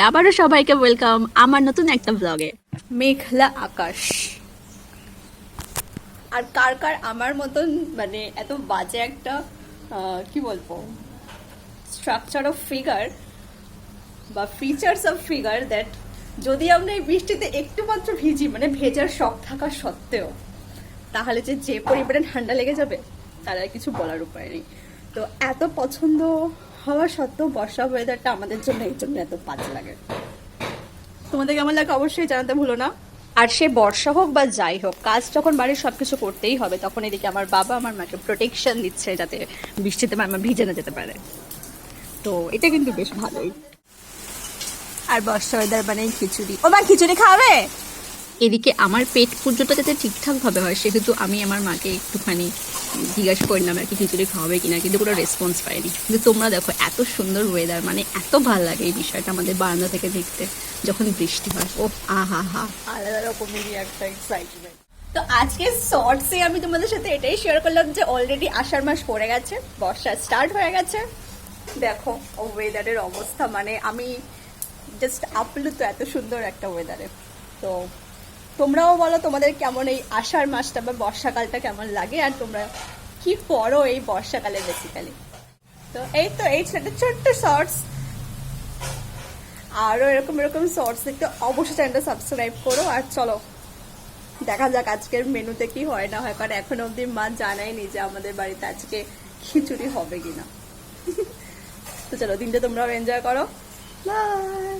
আবারও সবাইকে ওয়েলকাম আমার নতুন একটা ব্লগে। মেঘলা আকাশ, আর কার কার আমার মতন মানে এত বাজে একটা কি বলবো স্ট্রাকচার অফ ফিগার বা ফিচার্স অফ ফিগার দ্যাট যদি আমরা এই বৃষ্টিতে একটু মাত্র ভিজি, মানে ভেজার শখ থাকা সত্ত্বেও, তাহলে যে পরিমাণে ঠান্ডা লেগে যাবে তার আর কিছু বলার উপায় নেই। তো এত পছন্দ হওয়া সত্ত্বেও বর্ষা ওয়েদারটা আমাদের জন্য এই জন্য এত বাজে লাগে। তোমাদের কেমন লাগে অবশ্যই জানাতে ভুলো না। আর সে বর্ষা হোক বা যাই হোক, কাজ যখন বাড়ির সবকিছু করতেই হবে, তখন এদিকে আমার বাবা আমার মাকে প্রোটেকশন দিচ্ছে যাতে বৃষ্টিতে মামা ভিজে না যেতে পারে। তো এটা কিন্তু বেশ ভালোই। আর বর্ষা ওয়েদার মানে খিচুড়ি, ও মা খিচুড়ি খাবে। এদিকে আমার পেট পুজোটা যাতে ঠিকঠাক ভাবে হয় সেহেতু আমি আমার মাকে একটুখানি জিজ্ঞাসা করলাম আর কি খিচুড়ি খাওয়াবে কিনা, কিন্তু কোনো রেসপন্স পাইনি। কিন্তু তোমরা দেখো এত সুন্দর ওয়েদার, মানে এত ভালো লাগে এই বিষয়টা আমাদের বারান্দা থেকে দেখতে যখন বৃষ্টি হয়। ও আহা হা, আলাদা রকমেরই একটা এক্সাইটমেন্ট। তো আজকে শর্টসে আমি তোমাদের সাথে এটাই শেয়ার করলাম যে অলরেডি আষাঢ় মাস পড়ে গেছে, বর্ষা স্টার্ট হয়ে গেছে। দেখো ওয়েদারের অবস্থা, মানে আমি জাস্ট আপ্লুত এত সুন্দর একটা ওয়েদারে। তো তোমরাও বলো তোমাদের কেমন এই আষাঢ় মাসটা বা বর্ষাকালটা কেমন লাগে, আর তোমরা কি করো এই বর্ষাকালে বেসিক্যালি। তো এই ছোট ছোট্ট শর্টস, আরও এরকম এরকম শর্টস দেখতে অবশ্যই চ্যানেলটা সাবস্ক্রাইব করো। আর চলো দেখা যাক আজকের মেনুতে কি হয় না হয়, কারণ এখন অবধি মা জানায়নি যে আমাদের বাড়িতে আজকে খিচুড়ি হবে কিনা। তো চলো দিনটা তোমরাও এনজয় করো, বাই।